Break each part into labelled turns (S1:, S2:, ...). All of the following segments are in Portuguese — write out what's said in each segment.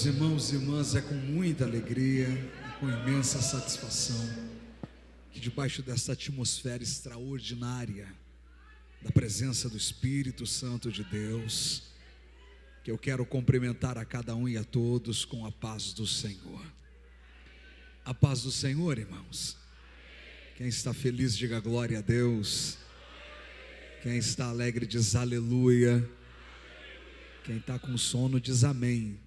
S1: Irmãos e irmãs, é com muita alegria, com imensa satisfação, que debaixo dessa atmosfera extraordinária, da presença do Espírito Santo de Deus, que eu quero cumprimentar a cada um e a todos com a paz do Senhor. A paz do Senhor, irmãos. Quem está feliz, diga glória a Deus. Quem está alegre, diz aleluia. Quem está com sono, diz amém.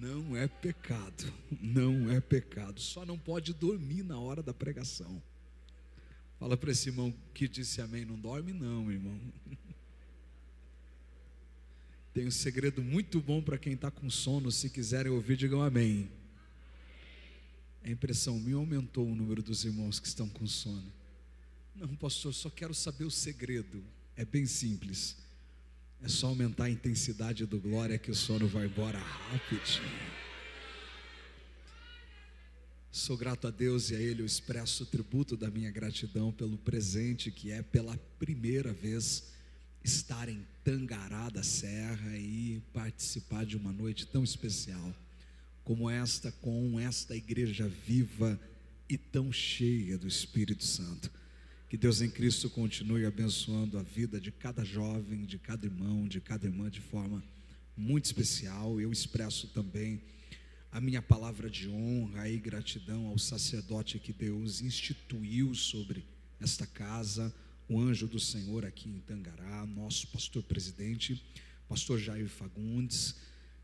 S1: Não é pecado, não é pecado, só não pode dormir na hora da pregação. Fala para esse irmão que disse amém, não dorme não, irmão. Tem um segredo muito bom para quem está com sono, se quiserem ouvir, digam amém. A impressão minha aumentou o número dos irmãos que estão com sono. Não, pastor, só quero saber o segredo, é bem simples. É só aumentar a intensidade do glória que o sono vai embora rapidinho. Sou grato a Deus e a Ele eu expresso o tributo da minha gratidão pelo presente que é pela primeira vez estar em Tangará da Serra e participar de uma noite tão especial como esta, com esta igreja viva e tão cheia do Espírito Santo. Que Deus em Cristo continue abençoando a vida de cada jovem, de cada irmão, de cada irmã de forma muito especial. Eu expresso também a minha palavra de honra e gratidão ao sacerdote que Deus instituiu sobre esta casa, o anjo do Senhor aqui em Tangará, nosso pastor presidente, pastor Jair Fagundes.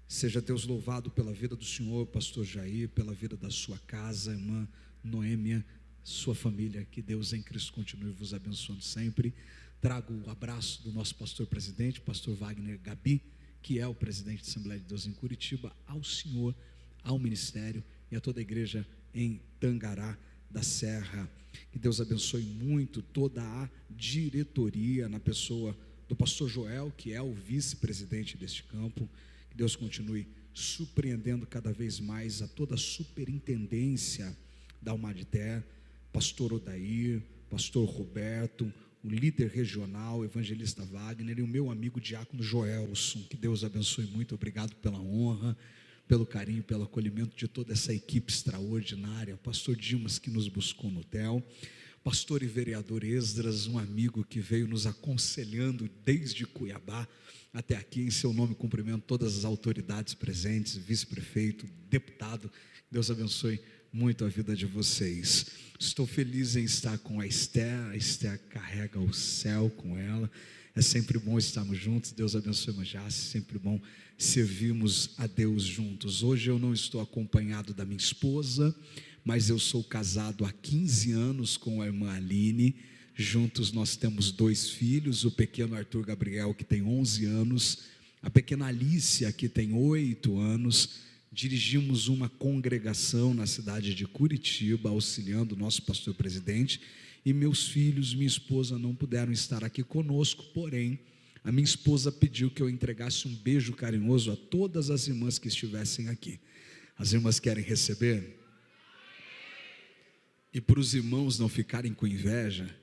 S1: Seja Deus louvado pela vida do Senhor, pastor Jair, pela vida da sua casa, irmã Noêmia, sua família, que Deus em Cristo continue vos abençoando sempre. Trago o abraço do nosso pastor presidente, pastor Wagner Gabi, que é o presidente da Assembleia de Deus em Curitiba, ao senhor, ao ministério e a toda a igreja em Tangará da Serra. Que Deus abençoe muito toda a diretoria, na pessoa do pastor Joel, que é o vice-presidente deste campo. Que Deus continue surpreendendo cada vez mais a toda a superintendência da Almadité, pastor Odair, pastor Roberto, o líder regional, evangelista Wagner e o meu amigo diácono Joelson. Que Deus abençoe muito, obrigado pela honra, pelo carinho, pelo acolhimento de toda essa equipe extraordinária. Pastor Dimas, que nos buscou no hotel, pastor e vereador Esdras, um amigo que veio nos aconselhando desde Cuiabá até aqui. Em seu nome cumprimento todas as autoridades presentes, vice-prefeito, deputado. Deus abençoe muito a vida de vocês. Estou feliz em estar com a Esther carrega o céu com ela. É sempre bom estarmos juntos. Deus abençoe Manjace, sempre bom servirmos a Deus juntos. Hoje eu não estou acompanhado da minha esposa, mas eu sou casado há 15 anos com a irmã Aline. Juntos nós temos 2 filhos, o pequeno Arthur Gabriel, que tem 11 anos, a pequena Alicia, que tem 8 anos. Dirigimos uma congregação na cidade de Curitiba, auxiliando o nosso pastor presidente, e meus filhos, minha esposa não puderam estar aqui conosco, porém, a minha esposa pediu que eu entregasse um beijo carinhoso a todas as irmãs que estivessem aqui. As irmãs querem receber? E para os irmãos não ficarem com inveja,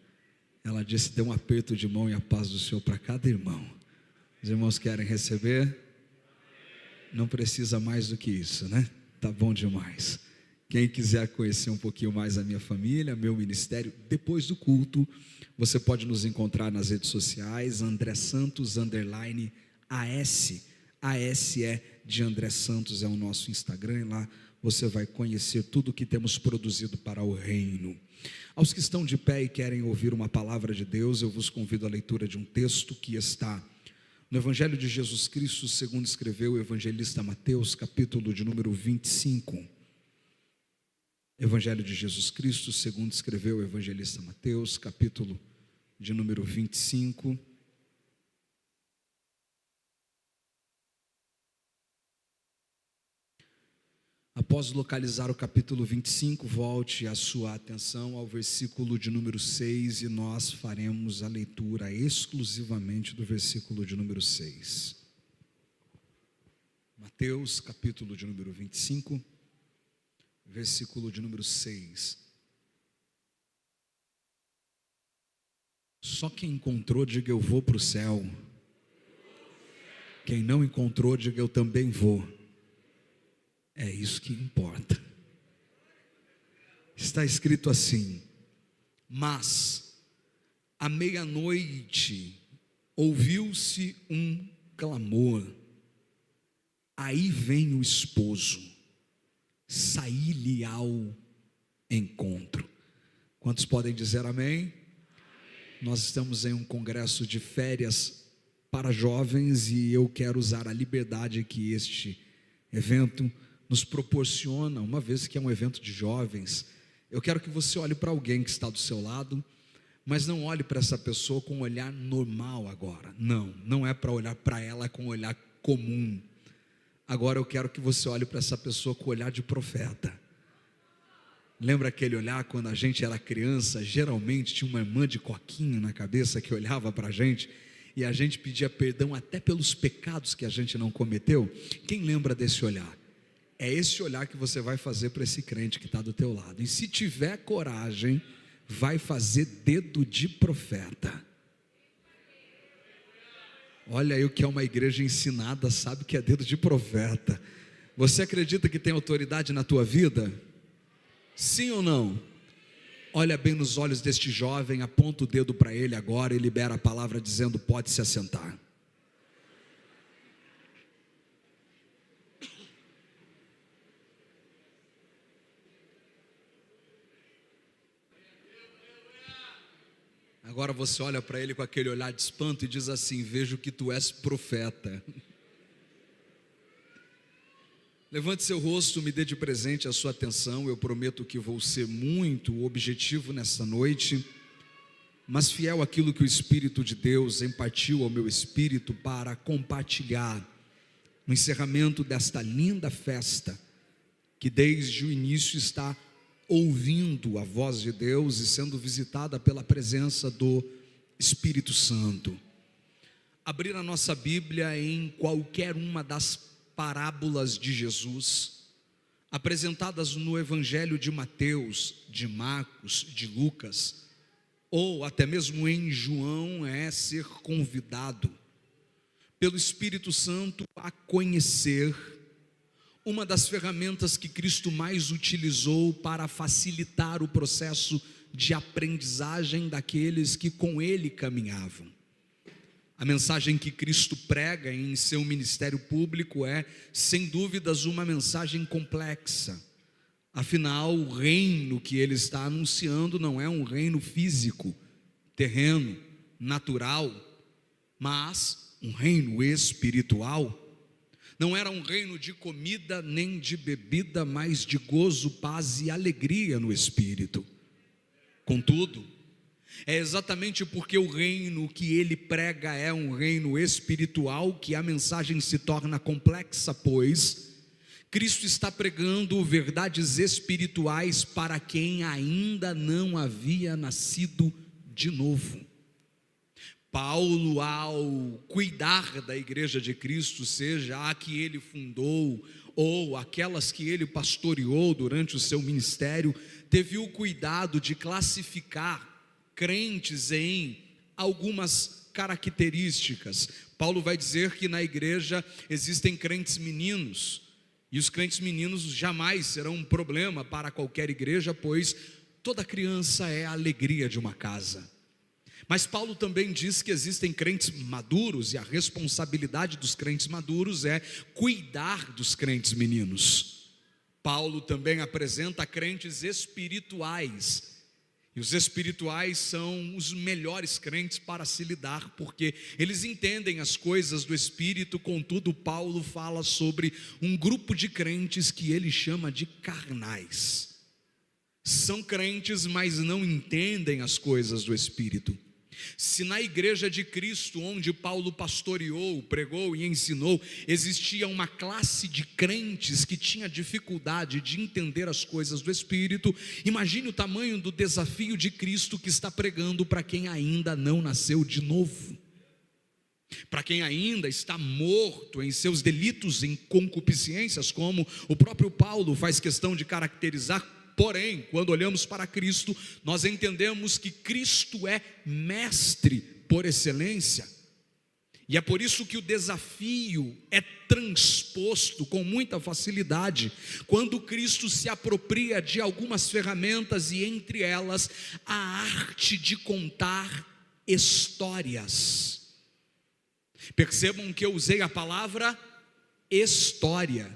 S1: ela disse: dê um aperto de mão e a paz do Senhor para cada irmão. Os irmãos querem receber? Não precisa mais do que isso, né? Tá bom demais. Quem quiser conhecer um pouquinho mais a minha família, meu ministério, depois do culto, você pode nos encontrar nas redes sociais, André Santos _AS. AS é de André Santos, é o nosso Instagram, e lá você vai conhecer tudo o que temos produzido para o reino. Aos que estão de pé e querem ouvir uma palavra de Deus, eu vos convido à leitura de um texto que está no Evangelho de Jesus Cristo, segundo escreveu o evangelista Mateus, capítulo de número 25. Evangelho de Jesus Cristo, segundo escreveu o evangelista Mateus, capítulo de número 25. Após localizar o capítulo 25, volte a sua atenção ao versículo de número 6 e nós faremos a leitura exclusivamente do versículo de número 6. Mateus, capítulo de número 25, versículo de número 6. Só quem encontrou, diga: eu vou para o céu. Quem não encontrou, diga: eu também vou. É isso que importa. Está escrito assim: mas à meia-noite ouviu-se um clamor. Aí vem o esposo, saí-lhe ao encontro. Quantos podem dizer amém? Nós estamos em um congresso de férias para jovens e eu quero usar a liberdade que este evento nos proporciona, uma vez que é um evento de jovens. Eu quero que você olhe para alguém que está do seu lado, mas não olhe para essa pessoa com um olhar normal agora. Não é para olhar para ela com um olhar comum. Agora eu quero que você olhe para essa pessoa com o olhar de profeta. Lembra aquele olhar quando a gente era criança? Geralmente tinha uma irmã de coquinho na cabeça que olhava para a gente e a gente pedia perdão até pelos pecados que a gente não cometeu. Quem lembra desse olhar? É esse olhar que você vai fazer para esse crente que está do teu lado. E se tiver coragem, vai fazer dedo de profeta. Olha aí o que é uma igreja ensinada, sabe que é dedo de profeta. Você acredita que tem autoridade na tua vida? Sim ou não? Olha bem nos olhos deste jovem, aponta o dedo para ele agora e libera a palavra dizendo: pode se assentar. Agora você olha para ele com aquele olhar de espanto e diz assim: vejo que tu és profeta. Levante seu rosto, me dê de presente a sua atenção. Eu prometo que vou ser muito objetivo nessa noite, mas fiel àquilo que o Espírito de Deus impartiu ao meu espírito para compartilhar no encerramento desta linda festa, que desde o início está ouvindo a voz de Deus e sendo visitada pela presença do Espírito Santo. Abrir a nossa Bíblia em qualquer uma das parábolas de Jesus, apresentadas no Evangelho de Mateus, de Marcos, de Lucas, ou até mesmo em João, é ser convidado pelo Espírito Santo a conhecer uma das ferramentas que Cristo mais utilizou para facilitar o processo de aprendizagem daqueles que com Ele caminhavam. A mensagem que Cristo prega em seu ministério público é, sem dúvidas, uma mensagem complexa. Afinal, o reino que Ele está anunciando não é um reino físico, terreno, natural, mas um reino espiritual. Não era um reino de comida nem de bebida, mas de gozo, paz e alegria no Espírito. Contudo, é exatamente porque o reino que ele prega é um reino espiritual que a mensagem se torna complexa, pois Cristo está pregando verdades espirituais para quem ainda não havia nascido de novo. Paulo, ao cuidar da igreja de Cristo, seja a que ele fundou ou aquelas que ele pastoreou durante o seu ministério, teve o cuidado de classificar crentes em algumas características. Paulo vai dizer que na igreja existem crentes meninos, e os crentes meninos jamais serão um problema para qualquer igreja, pois toda criança é a alegria de uma casa. Mas Paulo também diz que existem crentes maduros, e a responsabilidade dos crentes maduros é cuidar dos crentes meninos. Paulo também apresenta crentes espirituais, e os espirituais são os melhores crentes para se lidar, porque eles entendem as coisas do Espírito. Contudo, Paulo fala sobre um grupo de crentes que ele chama de carnais. São crentes, mas não entendem as coisas do Espírito. Se na igreja de Cristo, onde Paulo pastoreou, pregou e ensinou, existia uma classe de crentes que tinha dificuldade de entender as coisas do Espírito, imagine o tamanho do desafio de Cristo que está pregando para quem ainda não nasceu de novo, para quem ainda está morto em seus delitos, em concupiscências, como o próprio Paulo faz questão de caracterizar. Porém, quando olhamos para Cristo, nós entendemos que Cristo é mestre por excelência. E é por isso que o desafio é transposto com muita facilidade quando Cristo se apropria de algumas ferramentas, e entre elas a arte de contar histórias. Percebam que eu usei a palavra história,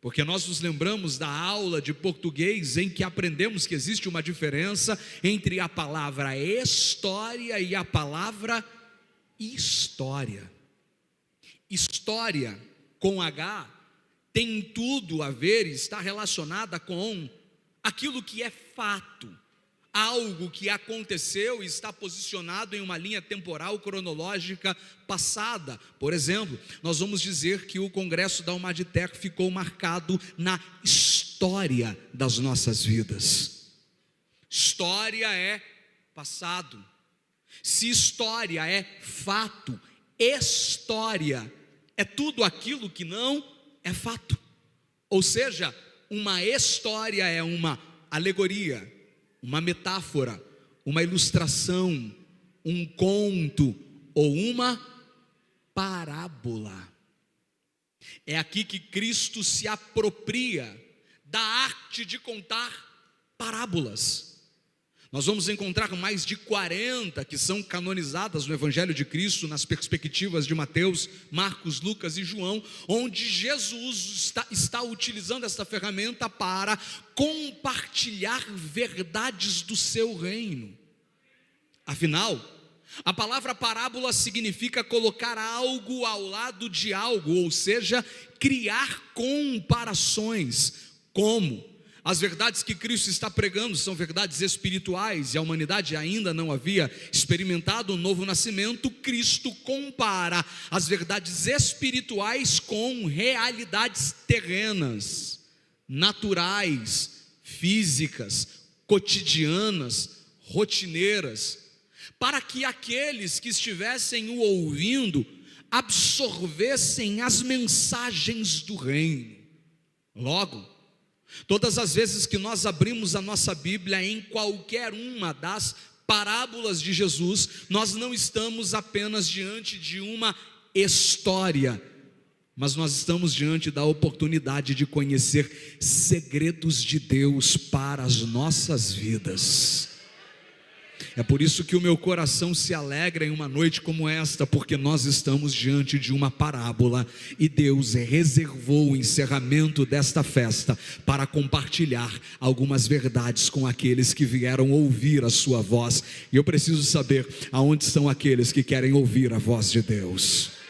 S1: porque nós nos lembramos da aula de português em que aprendemos que existe uma diferença entre a palavra história e a palavra história. História com H tem tudo a ver, está relacionada com aquilo que é fato, algo que aconteceu e está posicionado em uma linha temporal cronológica passada. Por exemplo, nós vamos dizer que o Congresso da Humaditec ficou marcado na história das nossas vidas. História é passado. Se história é fato, história é tudo aquilo que não é fato. Ou seja, uma história é uma alegoria, uma metáfora, uma ilustração, um conto ou uma parábola. É aqui que Cristo se apropria da arte de contar parábolas. Nós vamos encontrar mais de 40 que são canonizadas no Evangelho de Cristo, nas perspectivas de Mateus, Marcos, Lucas e João, onde Jesus está utilizando esta ferramenta para compartilhar verdades do seu reino. Afinal, a palavra parábola significa colocar algo ao lado de algo, ou seja, criar comparações. Como? As verdades que Cristo está pregando são verdades espirituais, e a humanidade ainda não havia experimentado um novo nascimento. Cristo compara as verdades espirituais com realidades terrenas, naturais, físicas, cotidianas, rotineiras, para que aqueles que estivessem o ouvindo absorvessem as mensagens do reino. Logo, todas as vezes que nós abrimos a nossa Bíblia em qualquer uma das parábolas de Jesus, nós não estamos apenas diante de uma história, mas nós estamos diante da oportunidade de conhecer segredos de Deus para as nossas vidas. É por isso que o meu coração se alegra em uma noite como esta, porque nós estamos diante de uma parábola e Deus reservou o encerramento desta festa para compartilhar algumas verdades com aqueles que vieram ouvir a sua voz. E eu preciso saber aonde estão aqueles que querem ouvir a voz de Deus.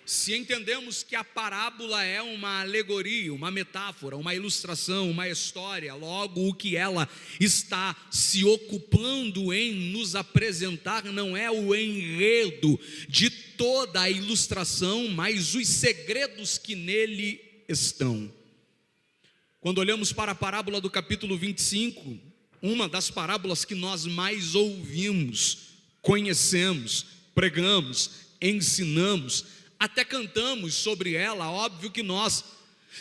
S1: Se entendemos que a parábola é uma alegoria, uma metáfora, uma ilustração, uma história, logo o que ela está se ocupando em nos apresentar não é o enredo de toda a ilustração, mas os segredos que nele estão. Quando olhamos para a parábola do capítulo 25, uma das parábolas que nós mais ouvimos, conhecemos, pregamos, ensinamos, até cantamos sobre ela. Óbvio que nós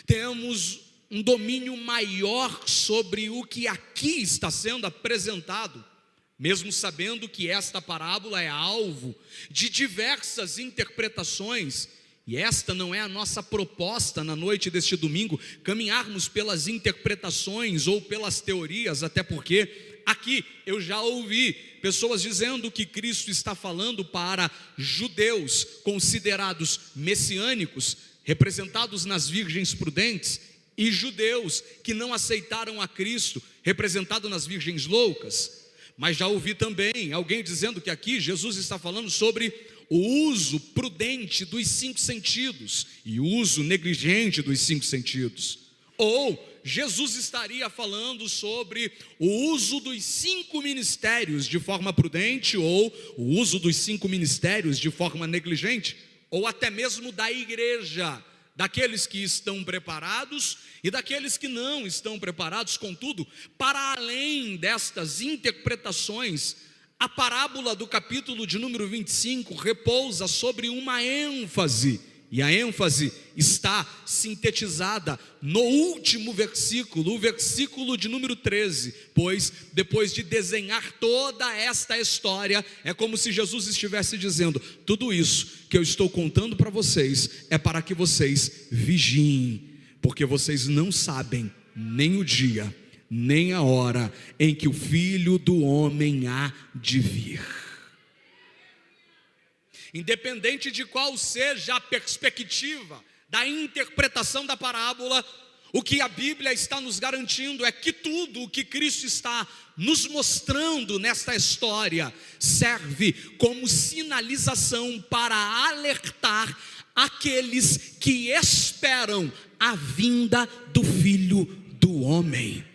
S1: temos um domínio maior sobre o que aqui está sendo apresentado, mesmo sabendo que esta parábola é alvo de diversas interpretações. E esta não é a nossa proposta na noite deste domingo, caminharmos pelas interpretações ou pelas teorias, até porque aqui eu já ouvi pessoas dizendo que Cristo está falando para judeus considerados messiânicos, representados nas virgens prudentes, e judeus que não aceitaram a Cristo, representado nas virgens loucas. Mas já ouvi também alguém dizendo que aqui Jesus está falando sobre o uso prudente dos 5 sentidos e o uso negligente dos 5 sentidos. Ou Jesus estaria falando sobre o uso dos 5 ministérios de forma prudente, ou o uso dos 5 ministérios de forma negligente, ou até mesmo da igreja, daqueles que estão preparados e daqueles que não estão preparados. Contudo, para além destas interpretações, a parábola do capítulo de número 25 repousa sobre uma ênfase E a ênfase está sintetizada no último versículo, o versículo de número 13. Pois depois de desenhar toda esta história, é como se Jesus estivesse dizendo: tudo isso que eu estou contando para vocês é para que vocês vigiem, porque vocês não sabem nem o dia, nem a hora em que o Filho do Homem há de vir. Independente de qual seja a perspectiva da interpretação da parábola, o que a Bíblia está nos garantindo é que tudo o que Cristo está nos mostrando nesta história serve como sinalização para alertar aqueles que esperam a vinda do Filho do Homem.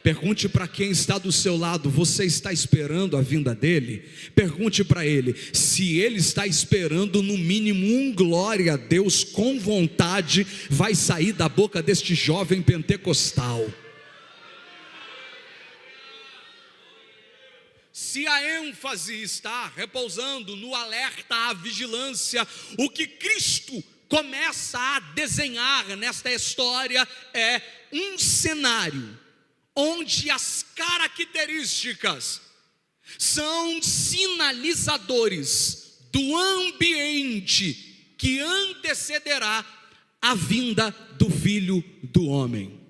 S1: Pergunte para quem está do seu lado: você está esperando a vinda dele? Pergunte para ele se ele está esperando. No mínimo um glória a Deus com vontade vai sair da boca deste jovem pentecostal. Se a ênfase está repousando no alerta à vigilância, o que Cristo começa a desenhar nesta história é um cenário onde as características são sinalizadores do ambiente que antecederá a vinda do Filho do Homem.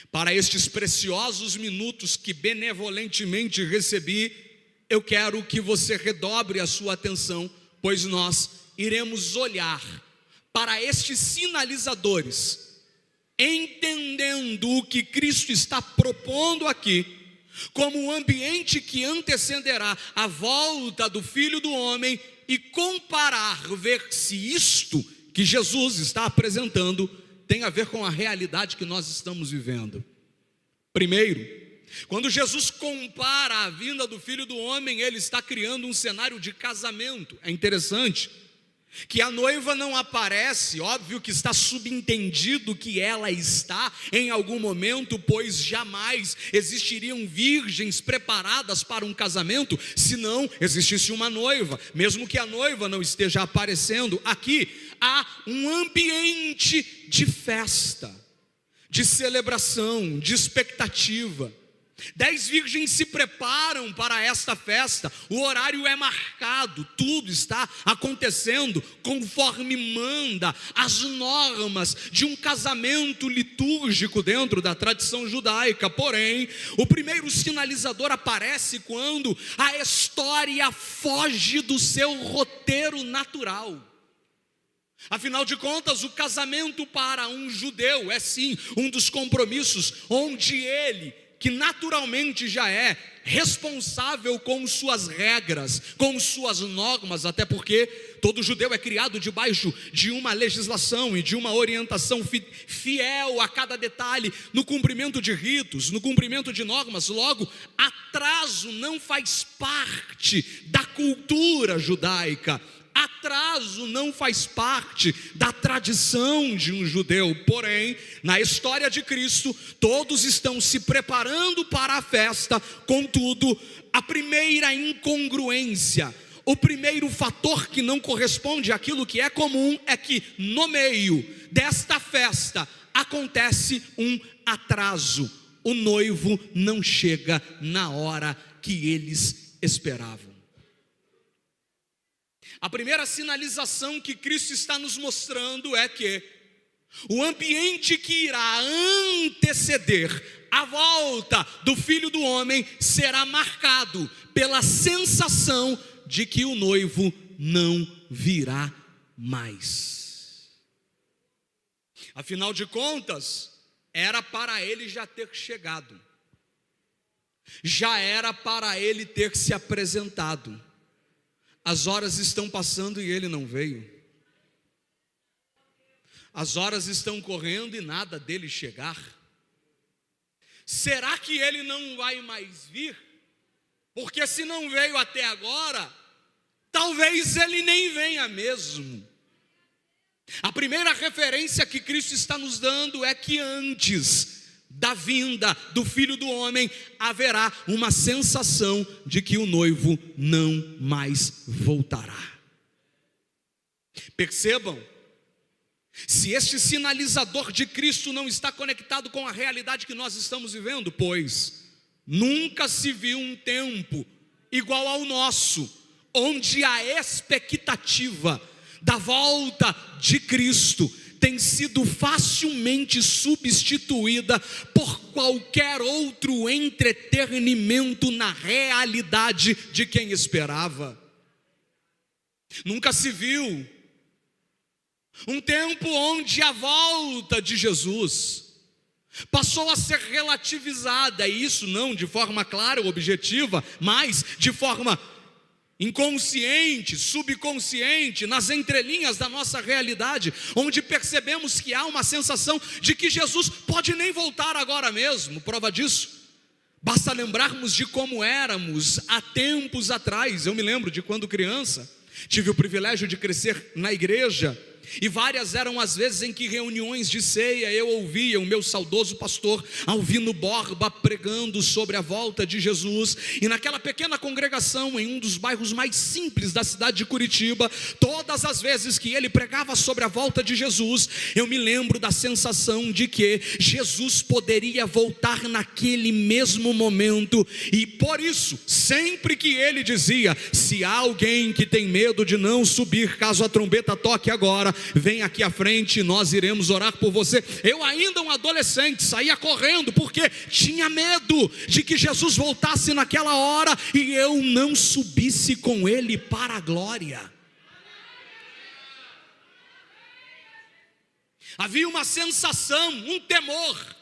S1: Para estes preciosos minutos que benevolentemente recebi, eu quero que você redobre a sua atenção, pois nós iremos olhar para estes sinalizadores, entendendo o que Cristo está propondo aqui, como um ambiente que antecederá a volta do Filho do Homem, e comparar, ver se isto que Jesus está apresentando tem a ver com a realidade que nós estamos vivendo. Primeiro, quando Jesus compara a vinda do Filho do Homem, ele está criando um cenário de casamento. É interessante que a noiva não aparece, óbvio que está subentendido que ela está em algum momento, pois jamais existiriam virgens preparadas para um casamento se não existisse uma noiva. Mesmo que a noiva não esteja aparecendo, aqui há um ambiente de festa, de celebração, de expectativa. 10 virgens se preparam para esta festa, o horário é marcado, tudo está acontecendo conforme manda as normas de um casamento litúrgico dentro da tradição judaica. Porém, o primeiro sinalizador aparece quando a história foge do seu roteiro natural. Afinal de contas, o casamento para um judeu é sim um dos compromissos onde ele, que naturalmente já é responsável com suas regras, com suas normas, até porque todo judeu é criado debaixo de uma legislação e de uma orientação fiel a cada detalhe, no cumprimento de ritos, no cumprimento de normas. Logo, atraso não faz parte da cultura judaica. Atraso não faz parte da tradição de um judeu. Porém, na história de Cristo, todos estão se preparando para a festa. Contudo, a primeira incongruência, o primeiro fator que não corresponde àquilo que é comum, é que no meio desta festa acontece um atraso. O noivo não chega na hora que eles esperavam. A primeira sinalização que Cristo está nos mostrando é que o ambiente que irá anteceder a volta do Filho do Homem será marcado pela sensação de que o noivo não virá mais. Afinal de contas, era para ele já ter chegado, já era para ele ter se apresentado. As horas estão passando e ele não veio. As horas estão correndo e nada dele chegar. Será que ele não vai mais vir? Porque se não veio até agora, talvez ele nem venha mesmo. A primeira referência que Cristo está nos dando é que antes da vinda do Filho do Homem, haverá uma sensação de que o noivo não mais voltará. Percebam Se este sinalizador de Cristo não está conectado com a realidade que nós estamos vivendo, pois nunca se viu um tempo igual ao nosso, onde a expectativa da volta de Cristo tem sido facilmente substituída por qualquer outro entretenimento na realidade de quem esperava. Nunca se viu um tempo onde a volta de Jesus passou a ser relativizada, e isso não de forma clara ou objetiva, mas de forma inconsciente, subconsciente, nas entrelinhas da nossa realidade, onde percebemos que há uma sensação de que Jesus pode nem voltar agora mesmo. Prova disso, basta lembrarmos de como éramos há tempos atrás. Eu me lembro de quando criança, tive o privilégio de crescer na igreja, e várias eram as vezes em que reuniões de ceia eu ouvia o meu saudoso pastor Alvino Borba pregando sobre a volta de Jesus. E naquela pequena congregação, em um dos bairros mais simples da cidade de Curitiba, todas as vezes que ele pregava sobre a volta de Jesus, eu me lembro da sensação de que Jesus poderia voltar naquele mesmo momento. E por isso, sempre que ele dizia: se há alguém que tem medo de não subir caso a trombeta toque agora, vem aqui à frente, nós iremos orar por você. Eu ainda um adolescente, saía correndo, porque tinha medo de que Jesus voltasse naquela hora e eu não subisse com ele para a glória. Havia uma sensação, um temor.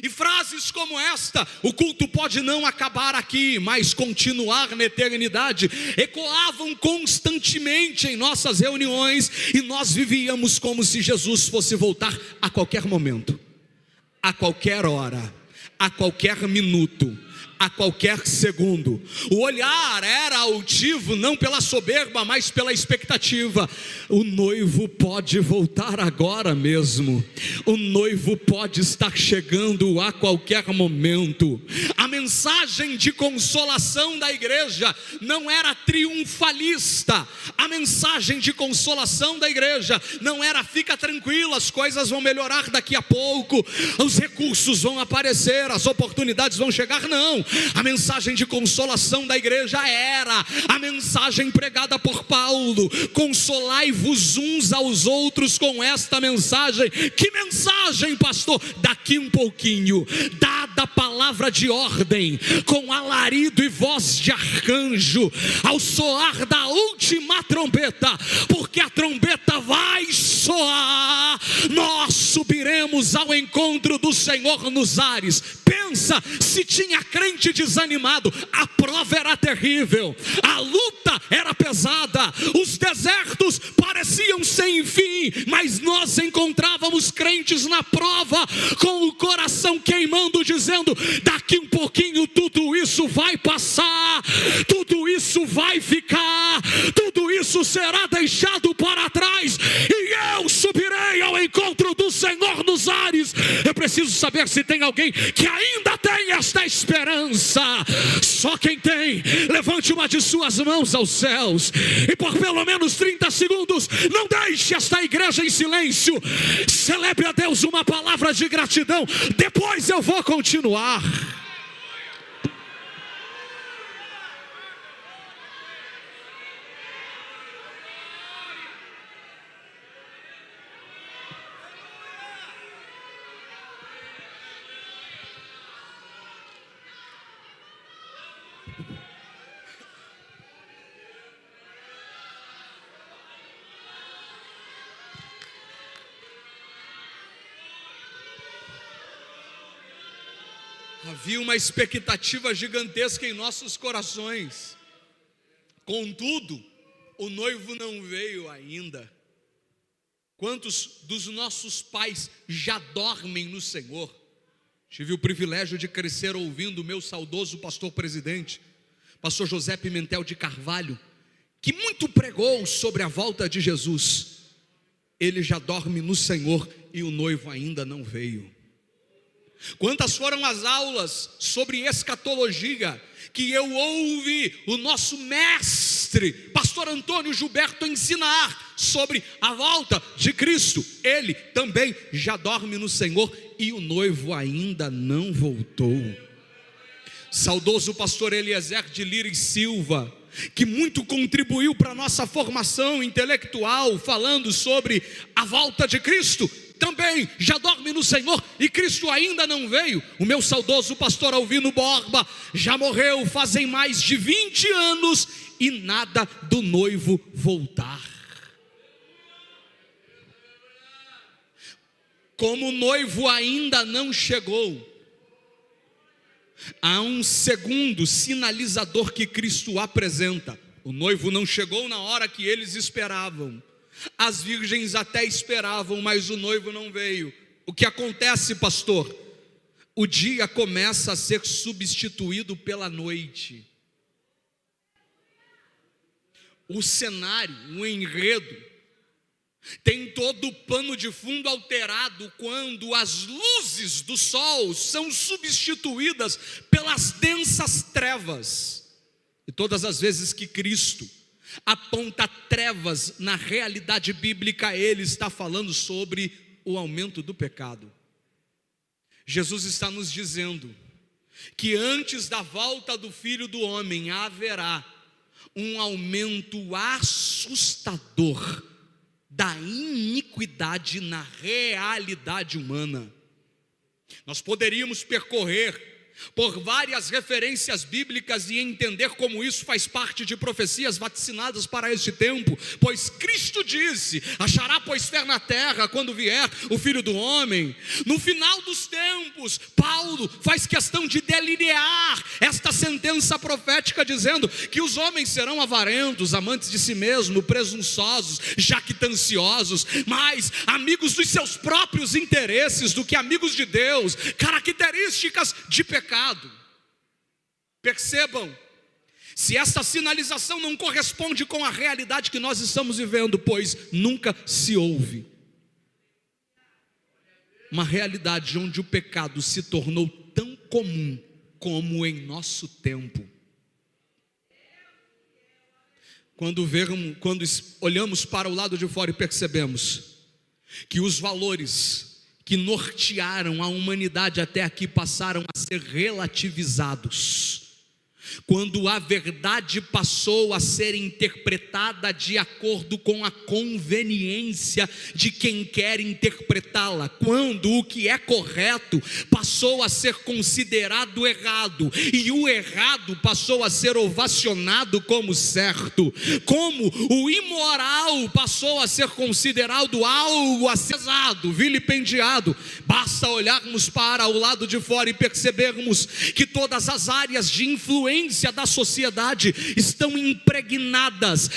S1: E frases como esta: o culto pode não acabar aqui, mas continuar na eternidade, ecoavam constantemente em nossas reuniões, e nós vivíamos como se Jesus fosse voltar a qualquer momento, a qualquer hora, a qualquer minuto, a qualquer segundo. O olhar era altivo, não pela soberba, mas pela expectativa. O noivo pode voltar agora mesmo, o noivo pode estar chegando a qualquer momento. A mensagem de consolação da igreja não era triunfalista. A mensagem de consolação da igreja não era: fica tranquilo, as coisas vão melhorar daqui a pouco, os recursos vão aparecer, as oportunidades vão chegar. Não, a mensagem de consolação da igreja era a mensagem pregada por Paulo: consolai-vos uns aos outros com esta mensagem. Que mensagem, pastor? Daqui um pouquinho, dada a palavra de ordem, com alarido e voz de arcanjo, ao soar da última trombeta, porque a trombeta vai soar, nós subiremos ao encontro do Senhor nos ares. Pensa se tinha crente desanimado. A prova era terrível, a luta era pesada, os desertos pareciam sem fim, mas nós encontrávamos crentes na prova com o coração queimando, dizendo: daqui um pouquinho tudo isso vai passar, tudo isso vai ficar, tudo isso será deixado para trás, e eu subirei ao encontro do Senhor nos ares. Eu preciso saber se tem alguém que ainda tem esta esperança. Só quem tem, levante uma de suas mãos aos céus, e por pelo menos 30 segundos, não deixe esta igreja em silêncio. Celebre a Deus uma palavra de gratidão. Depois eu vou continuar. Havia uma expectativa gigantesca em nossos corações. Contudo, o noivo não veio ainda. Quantos dos nossos pais já dormem no Senhor? Tive o privilégio de crescer ouvindo o meu saudoso pastor presidente, pastor José Pimentel de Carvalho, que muito pregou sobre a volta de Jesus. Ele já dorme no Senhor e o noivo ainda não veio. Quantas foram as aulas sobre escatologia que eu ouvi o nosso mestre, pastor Antônio Gilberto, ensinar sobre a volta de Cristo. Ele também já dorme no Senhor e o noivo ainda não voltou. Saudoso pastor Eliezer de Lira e Silva, que muito contribuiu para a nossa formação intelectual, falando sobre a volta de Cristo, também já dorme no Senhor e Cristo ainda não veio. O meu saudoso pastor Alvino Borba já morreu fazem mais de 20 anos e nada do noivo voltar. Como o noivo ainda não chegou, há um segundo sinalizador que Cristo apresenta. O noivo não chegou na hora que eles esperavam. As virgens até esperavam, mas o noivo não veio. O que acontece, pastor? O dia começa a ser substituído pela noite. O cenário, o enredo, tem todo o pano de fundo alterado quando as luzes do sol são substituídas pelas densas trevas. E todas as vezes que Cristo aponta trevas na realidade bíblica, ele está falando sobre o aumento do pecado. Jesus está nos dizendo que antes da volta do Filho do Homem haverá um aumento assustador da iniquidade na realidade humana. Nós poderíamos percorrer por várias referências bíblicas e entender como isso faz parte de profecias vaticinadas para este tempo, pois Cristo disse: achará pois fé na terra quando vier o Filho do Homem. No final dos tempos, Paulo faz questão de delinear esta sentença profética, dizendo que os homens serão avarentos, amantes de si mesmo, presunçosos, jactanciosos, mais amigos dos seus próprios interesses do que amigos de Deus, características de pecado. Percebam, se essa sinalização não corresponde com a realidade que nós estamos vivendo, pois nunca se ouve uma realidade onde o pecado se tornou tão comum como em nosso tempo. Quando olhamos para o lado de fora e percebemos que os valores que nortearam a humanidade até aqui passaram a ser relativizados, quando a verdade passou a ser interpretada de acordo com a conveniência de quem quer interpretá-la, quando o que é correto passou a ser considerado errado, e o errado passou a ser ovacionado como certo, como o imoral passou a ser considerado algo acesado, vilipendiado. Basta olharmos para o lado de fora e percebermos que todas as áreas de influência da sociedade estão impregnadas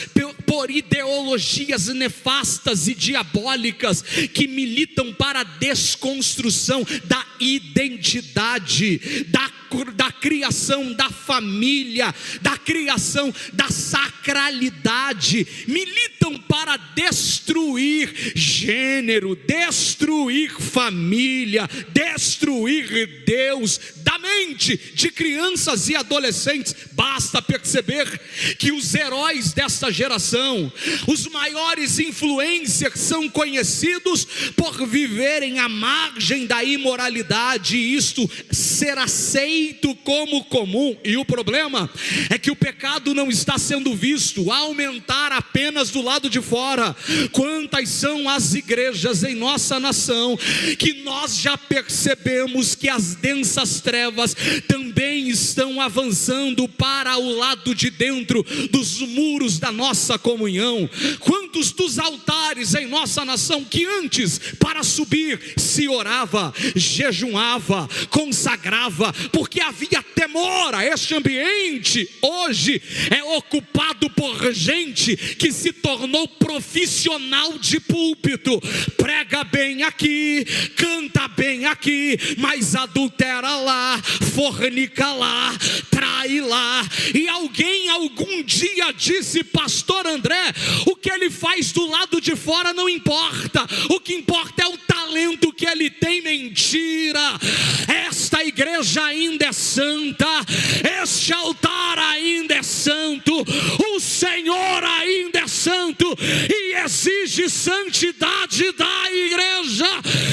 S1: por ideologias nefastas e diabólicas que militam para a desconstrução da identidade, da criação da família, da criação da sacralidade, militam para destruir gênero, destruir família, destruir Deus da mente de crianças e adolescentes. Basta perceber que os heróis desta geração, os maiores influencers, são conhecidos por viverem à margem da imoralidade, e isto ser aceito como comum. E o problema é que o pecado não está sendo visto aumentar apenas do lado de fora. Quantas são as igrejas em nossa nação que nós já percebemos que as densas trevas também estão avançando para o lado de dentro dos muros da nossa comunhão? Quantos dos altares em nossa nação que antes para subir se orava, jejuava, consagrava, porque havia temor a este ambiente, hoje é ocupado por gente que se tornou profissional de púlpito, prega bem aqui, canta bem aqui, mas adultera lá, fornica lá, trai lá. E alguém algum dia disse: pastor André, o que ele faz do lado de fora não importa, o que importa é o talento que ele tem mentira. Esta igreja ainda é santa, este altar ainda é santo, o Senhor ainda é santo e exige santidade da igreja.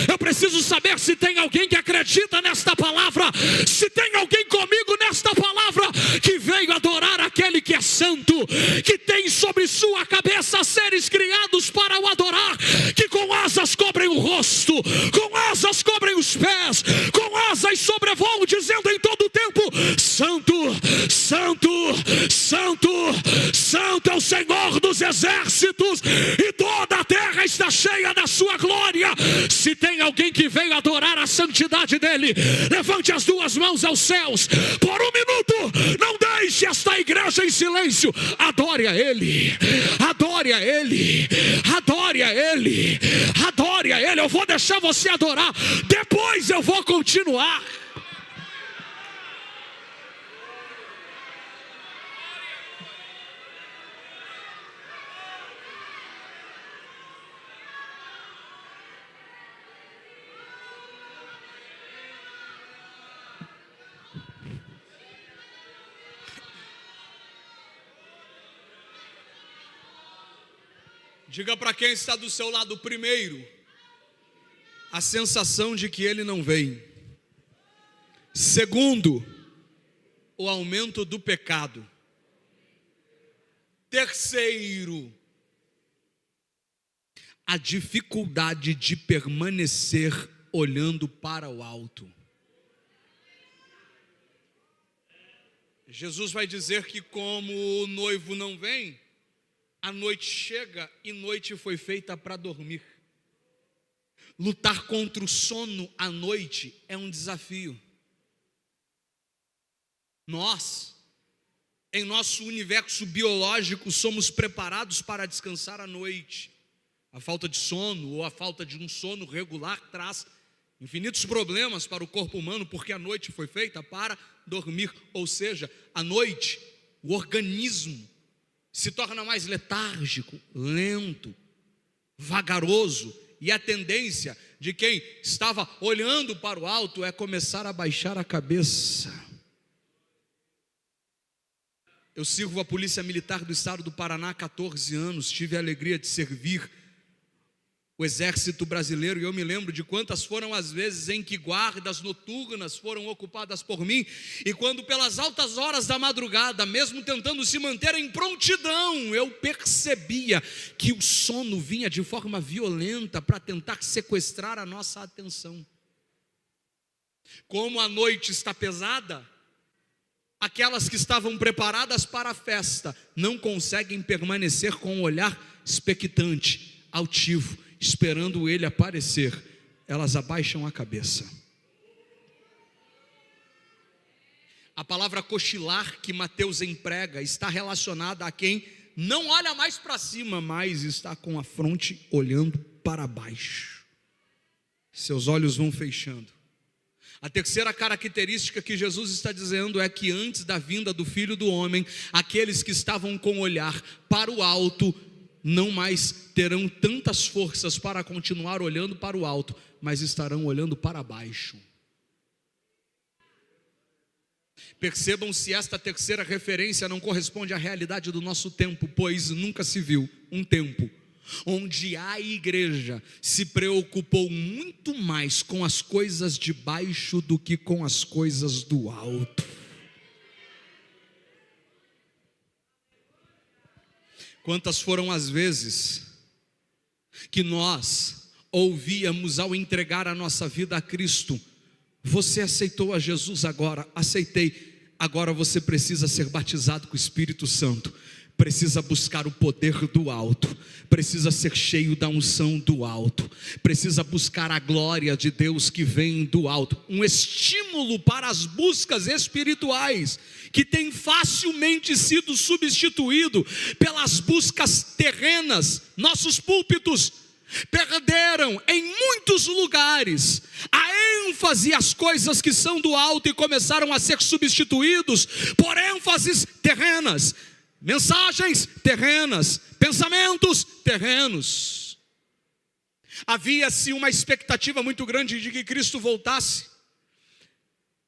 S1: Eu preciso saber se tem alguém que acredita nesta palavra, se tem alguém comigo nesta palavra que veio adorar aquele que é santo, que tem sobre sua cabeça seres criados para o adorar, que com asas cobrem o rosto, com asas cobrem os pés, com asas sobrevoam, dizendo em todo o tempo: santo, santo, santo, santo é o Senhor dos exércitos, e toda a terra está cheia da sua glória. Se tem alguém que veio adorar a santidade dele, levante as duas mãos aos céus por um minuto. Não deixe esta igreja em silêncio. Adore a ele, adore a ele, adore a ele, adore a ele. Eu vou deixar você adorar, depois eu vou continuar. Diga para quem está do seu lado: primeiro, a sensação de que ele não vem. Segundo, o aumento do pecado. Terceiro, a dificuldade de permanecer olhando para o alto. Jesus vai dizer que como o noivo não vem, a noite chega e noite foi feita para dormir. Lutar contra o sono à noite é um desafio. Nós, em nosso universo biológico, somos preparados para descansar à noite. A falta de sono ou a falta de um sono regular traz infinitos problemas para o corpo humano, porque a noite foi feita para dormir. Ou seja, à noite, o organismo se torna mais letárgico, lento, vagaroso, e a tendência de quem estava olhando para o alto é começar a baixar a cabeça. Eu sirvo a Polícia Militar do Estado do Paraná há 14 anos, tive a alegria de servir o Exército Brasileiro, e eu me lembro de quantas foram as vezes em que guardas noturnas foram ocupadas por mim, e quando pelas altas horas da madrugada, mesmo tentando se manter em prontidão, eu percebia que o sono vinha de forma violenta para tentar sequestrar a nossa atenção. Como a noite está pesada, aquelas que estavam preparadas para a festa não conseguem permanecer com um olhar expectante, altivo, esperando ele aparecer. Elas abaixam a cabeça. A palavra cochilar que Mateus emprega está relacionada a quem não olha mais para cima, mas está com a fronte olhando para baixo. Seus olhos vão fechando. A terceira característica que Jesus está dizendo é que antes da vinda do Filho do Homem, aqueles que estavam com o olhar para o alto não mais terão tantas forças para continuar olhando para o alto, mas estarão olhando para baixo. Percebam se esta terceira referência não corresponde à realidade do nosso tempo, pois nunca se viu um tempo onde a igreja se preocupou muito mais com as coisas de baixo do que com as coisas do alto. Quantas foram as vezes que nós ouvíamos ao entregar a nossa vida a Cristo: você aceitou a Jesus agora? Aceitei. Agora você precisa ser batizado com o Espírito Santo, precisa buscar o poder do alto, precisa ser cheio da unção do alto, precisa buscar a glória de Deus que vem do alto. Um estímulo para as buscas espirituais que tem facilmente sido substituído pelas buscas terrenas. Nossos púlpitos perderam em muitos lugares a ênfase às coisas que são do alto e começaram a ser substituídos por ênfases terrenas, mensagens terrenas, pensamentos terrenos. Havia-se uma expectativa muito grande de que Cristo voltasse.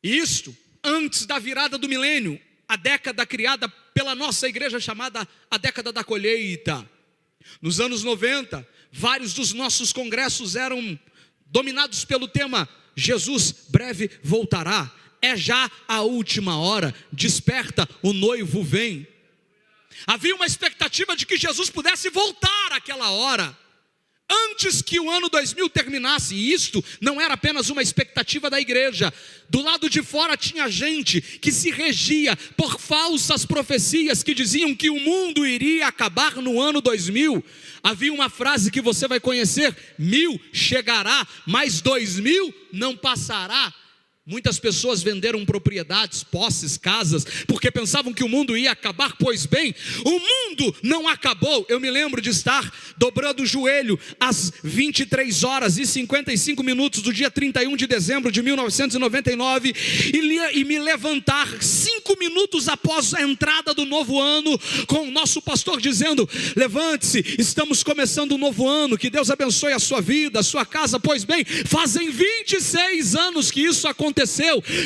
S1: E isto antes da virada do milênio, a década criada pela nossa igreja chamada a década da colheita. Nos anos 90, vários dos nossos congressos eram dominados pelo tema: Jesus breve voltará, é já a última hora, desperta, o noivo vem. Havia uma expectativa de que Jesus pudesse voltar àquela hora, antes que o ano 2000 terminasse. E isto não era apenas uma expectativa da igreja. Do lado de fora tinha gente que se regia por falsas profecias que diziam que o mundo iria acabar no ano 2000. Havia uma frase que você vai conhecer: 1000 chegará, mas 2000 não passará. Muitas pessoas venderam propriedades, posses, casas, porque pensavam que o mundo ia acabar. Pois bem, o mundo não acabou. Eu me lembro de estar dobrando o joelho às 23h55 do dia 31 de dezembro de 1999 e me levantar 5 minutos após a entrada do novo ano, com o nosso pastor dizendo: levante-se, estamos começando um novo ano, que Deus abençoe a sua vida, a sua casa. Pois bem, fazem 26 anos que isso aconteceu.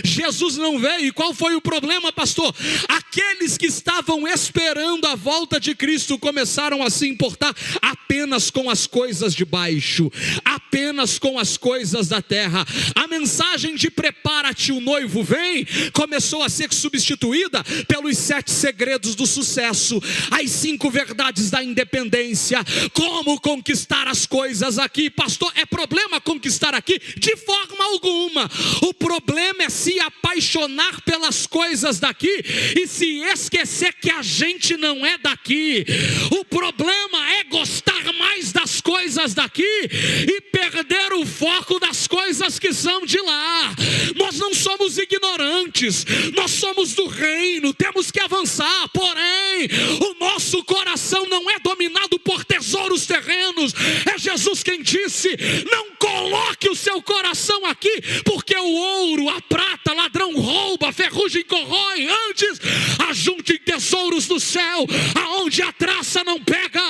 S1: Jesus não veio. E qual foi o problema, pastor? Aqueles que estavam esperando a volta de Cristo começaram a se importar apenas com as coisas de baixo, apenas com as coisas da terra. A mensagem de prepara-te, o noivo vem, começou a ser substituída pelos 7 segredos do sucesso, as 5 verdades da independência, como conquistar as coisas aqui. Pastor, é problema conquistar aqui? De forma alguma. O problema é se apaixonar pelas coisas daqui e se esquecer que a gente não é daqui. O problema é gostar mais das coisas daqui e perder o foco das coisas que são de lá. Nós não somos ignorantes, nós somos do reino, temos que avançar. Porém, o nosso coração não é dominado por tesouros terrenos. É Jesus quem disse: não coloque o seu coração aqui, porque o ouro, a prata, ladrão rouba, a ferrugem corrói. Antes, ajunte tesouros no céu, aonde a traça não pega,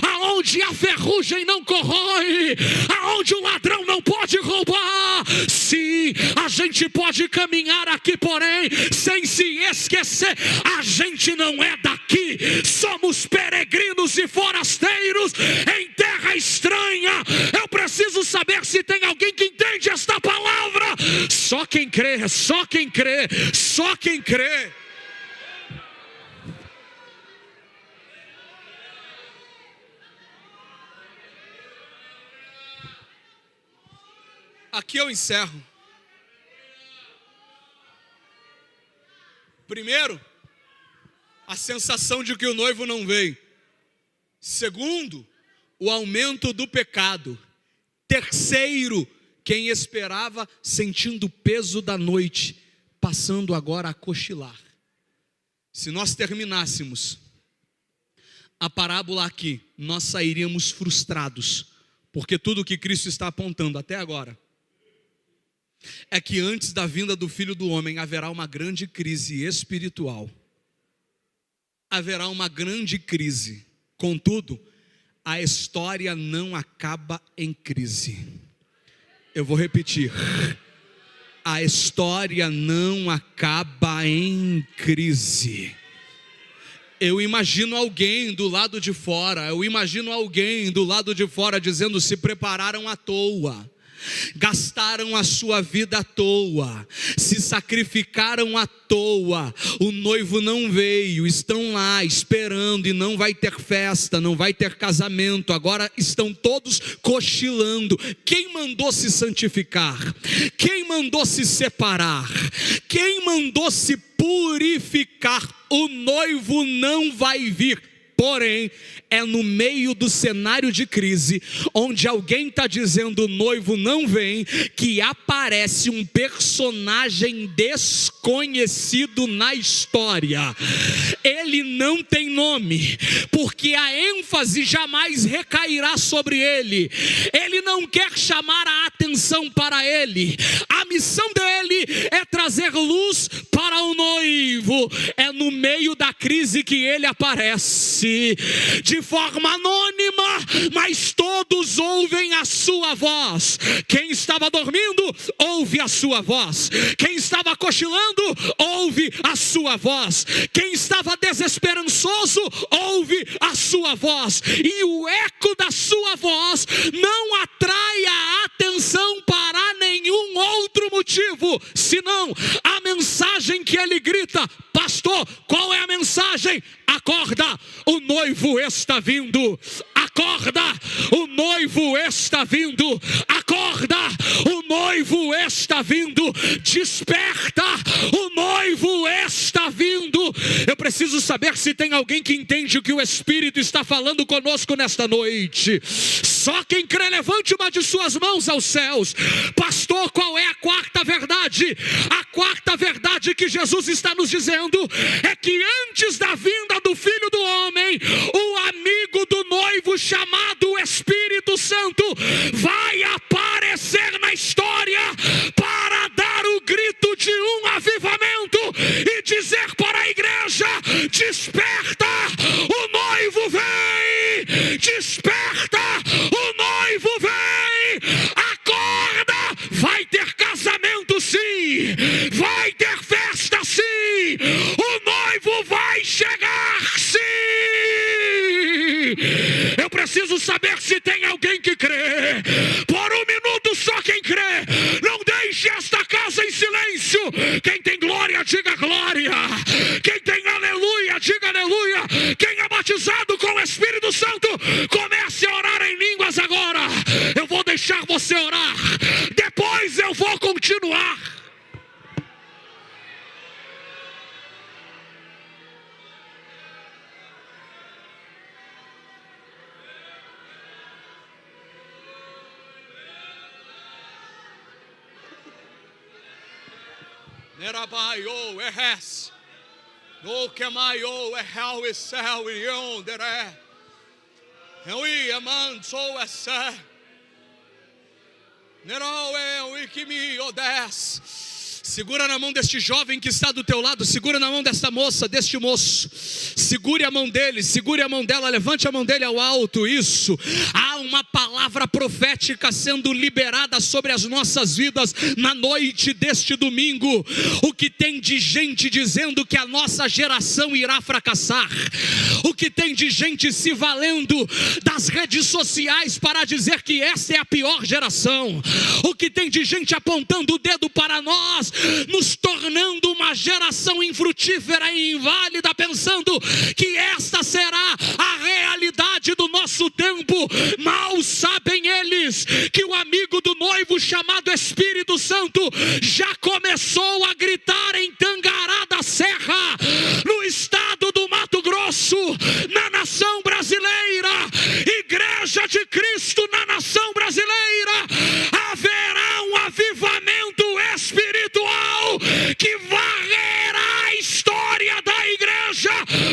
S1: aonde a ferrugem não corrói, aonde o ladrão não pode roubar. Sim, a gente pode caminhar aqui, porém, sem se esquecer, a gente não é daqui. Somos peregrinos e forasteiros em terra estranha. Eu preciso saber se tem alguém que entende esta palavra. Só quem crê, só quem crê, só quem crê. Aqui eu encerro. Primeiro, a sensação de que o noivo não veio. Segundo, o aumento do pecado. Terceiro, quem esperava sentindo o peso da noite, passando agora a cochilar. Se nós terminássemos a parábola aqui, nós sairíamos frustrados, porque tudo que Cristo está apontando até agora é que antes da vinda do Filho do Homem haverá uma grande crise espiritual, haverá uma grande crise. Contudo, a história não acaba em crise. Eu vou repetir: a história não acaba em crise. Eu imagino alguém do lado de fora, dizendo: se prepararam à toa, gastaram a sua vida à toa, se sacrificaram à toa, o noivo não veio, estão lá esperando e não vai ter festa, não vai ter casamento, agora estão todos cochilando. Quem mandou se santificar? Quem mandou se separar? Quem mandou se purificar? O noivo não vai vir. Porém, é no meio do cenário de crise, onde alguém está dizendo o noivo não vem, que aparece um personagem desconhecido na história. Ele não tem nome, porque a ênfase jamais recairá sobre ele. Ele não quer chamar a atenção para ele. A missão dele é trazer luz para para o noivo, é no meio da crise que ele aparece, de forma anônima, mas todos ouvem a sua voz. Quem estava dormindo, ouve a sua voz. Quem estava cochilando, ouve a sua voz. Quem estava desesperançoso, ouve a sua voz. E o eco da sua voz não atrai a atenção para nenhum outro motivo, senão a mensagem que ele grita: pastor, qual é a mensagem? Acorda, o noivo está vindo. Acorda, o noivo está vindo. Acorda, o noivo está vindo. Desperta, o noivo está vindo. Eu preciso saber se tem alguém que entende o que o Espírito está falando conosco nesta noite. Só quem crê, levante uma de suas mãos aos céus. Pastor, qual é a quarta verdade? A quarta verdade que Jesus está nos dizendo é que antes da vinda do Filho do Homem, o amigo do noivo chamado Espírito Santo vai aparecer na história para dar o grito de um avivamento e dizer para a igreja: desperta, o noivo vem! Desperta, o noivo vem! Acorda! Vai ter casamento sim! Vai ter festa sim! O noivo vai chegar sim! Eu preciso saber se tem alguém que crê. Por um minuto só quem crê. Não deixe esta casa em silêncio. Quem tem glória, diga glória. Quem tem aleluia, diga aleluia. Quem é batizado com o Espírito Santo, comece a orar em línguas agora. Eu vou deixar você orar, depois eu vou continuar. Nerabaio erres, no quemaio errau e céu e onderé, eu ia manso essa, nerau eu e que me odes. Segura na mão deste jovem que está do teu lado, segura na mão desta moça, deste moço, segure a mão dele, segure a mão dela, levante a mão dele ao alto, isso. Há uma palavra profética sendo liberada sobre as nossas vidas na noite deste domingo. O que tem de gente dizendo que a nossa geração irá fracassar, o que tem de gente se valendo das redes sociais para dizer que essa é a pior geração, o que tem de gente apontando o dedo para nós, nos tornando uma geração infrutífera e inválida, pensando que esta será a realidade do nosso tempo. Mal sabem eles que o amigo do noivo chamado Espírito Santo já começou a gritar em Tangará da Serra, no estado do Mato Grosso, na nação brasileira. Igreja de Cristo na nação brasileira, haverá um avivamento espiritual que varrerá a história da igreja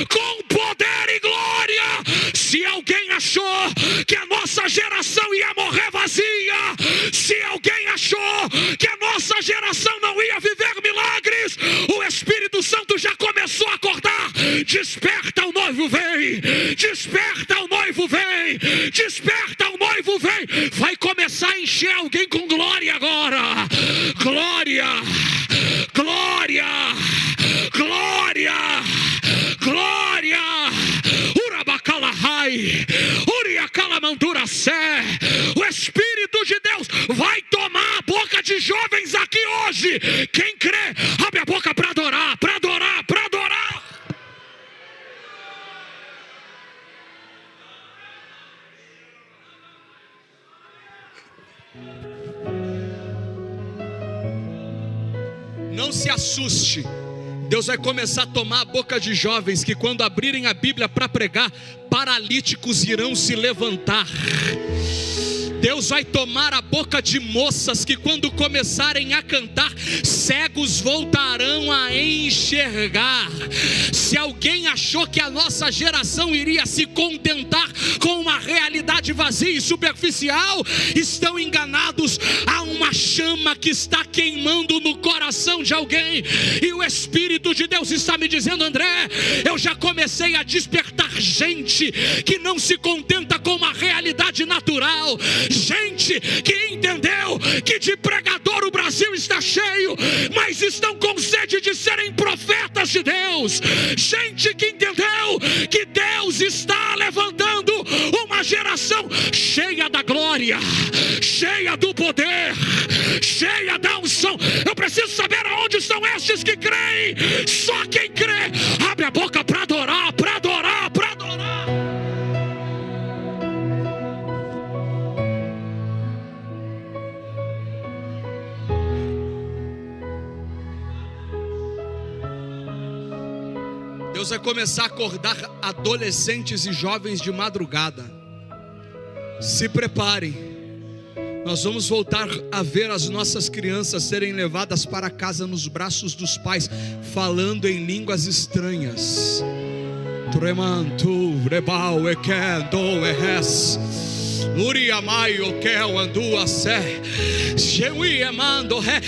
S1: com poder e glória. Se alguém achou que a nossa geração ia morrer vazia, se alguém achou que a nossa geração não ia viver milagres, o Espírito Santo já começou a acordar. Desperta, o noivo vem! Desperta, o noivo vem! Desperta, o noivo vem! Vai começar a encher alguém com glória agora! Glória! Glória! Glória! Glória! Urabacalahai! Uriacalamanturacé! O Espírito de Deus vai tomar a boca de jovens aqui hoje. Quem crê, abre a boca para adorar, para adorar, para adorar. Não se assuste. Deus vai começar a tomar a boca de jovens que, quando abrirem a Bíblia para pregar, paralíticos irão se levantar. Deus vai tomar a boca de moças que, quando começarem a cantar, cegos voltarão a enxergar. Se alguém achou que a nossa geração iria se contentar com uma realidade realidade vazia e superficial, estão enganados. Há uma chama que está queimando no coração de alguém, e o Espírito de Deus está me dizendo: André, eu já comecei a despertar gente que não se contenta com uma realidade natural, gente que entendeu que de pregador o Brasil está cheio, mas estão com sede de serem profetas de Deus, gente que entendeu que Deus está levantando uma geração cheia da glória, cheia do poder, cheia da unção. Eu preciso saber aonde estão estes que creem. Só quem crê abre a boca para adorar, para adorar, para adorar. Deus vai começar a acordar adolescentes e jovens de madrugada. Se preparem. Nós vamos voltar a ver as nossas crianças serem levadas para casa nos braços dos pais, falando em línguas estranhas. Tremantu, rebal, ekendo, ehes.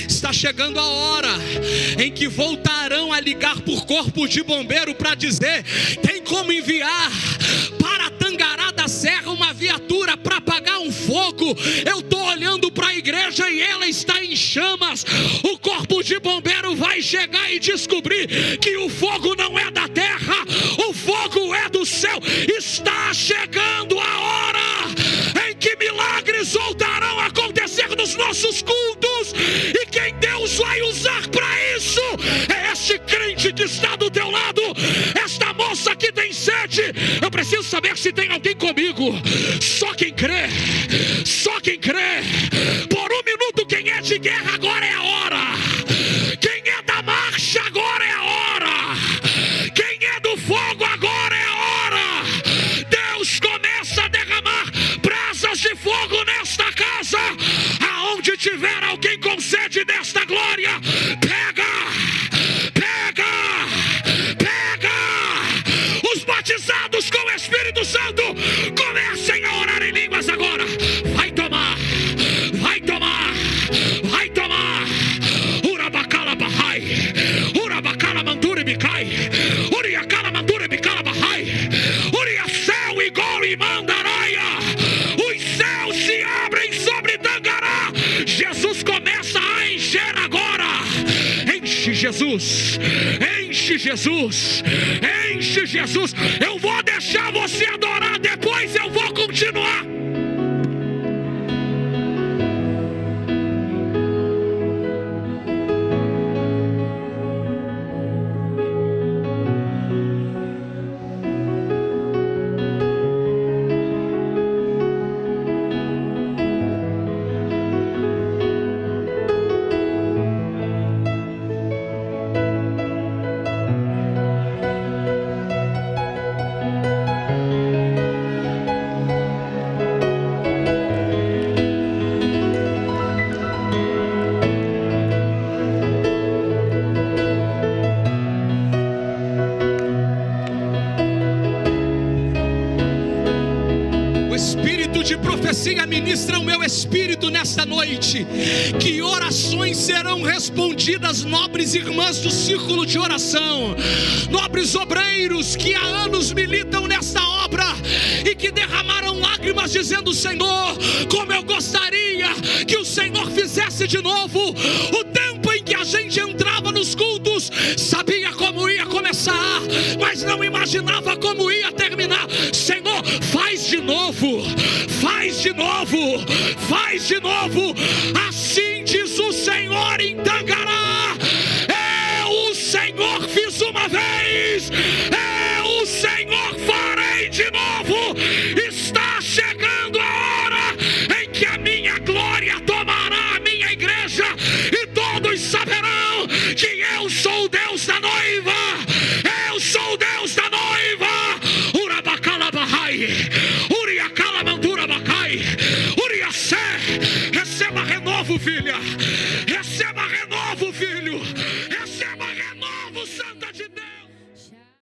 S1: Está chegando a hora em que voltarão a ligar por corpo de bombeiro para dizer: tem como enviar para Tangará da Serra uma viatura para apagar um fogo? Eu estou olhando para a igreja e ela está em chamas. O corpo de bombeiro vai chegar e descobrir que o fogo não é da terra, o fogo é do céu. Está chegando a hora em que milagres voltarão a acontecer nos nossos cultos, e quem Deus vai usar para isso é este crente que está do teu lado, esta moça que tem sede. Eu preciso saber se tem alguém comigo. Só quem crê, só quem crê. Por um minuto, quem é de guerra, agora é a hora. Quem é da marcha, agora é a hora. Quem é do fogo, agora é a hora. Deus começa a derramar brasas de fogo nesta casa. Aonde tiver alguém com sede desta glória, pega, pega, pega. Os batizados com o Espírito Santo, comecem a orar em línguas agora. Vai tomar, vai tomar, vai tomar. Urabacala bahai, urabacala mandure bicai, uriacala mandure bicala bahai, uria céu e gol e mandaraia. Os céus se abrem sobre Tangará. Jesus começa a encher agora. Enche Jesus, enche Jesus, enche Jesus. Eu vou deixar você adorar, depois eu vou continuar. Ministra o meu espírito nesta noite, que orações serão respondidas. Nobres irmãs do círculo de oração, nobres obreiros que há anos militam nesta obra e que derramaram lágrimas dizendo: Senhor, como eu gostaria que o Senhor fizesse de novo. O tempo em que a gente entrava nos cultos, sabia como ia começar, mas não imaginava como ia terminar. Senhor, faz de novo, faz de novo, faz de novo. Assim diz o Senhor em Tangará: o Senhor fiz uma vez, o Senhor farei de novo. Está chegando a hora em que a minha glória tomará a minha igreja, e todos saberão que eu sou o Deus da noiva. Eu sou o Deus da noiva. Urabacala bahai, uriacala mandura bacai, uriacé. Receba renovo, filha. Receba renovo, filho. Receba renovo, Santa de Deus.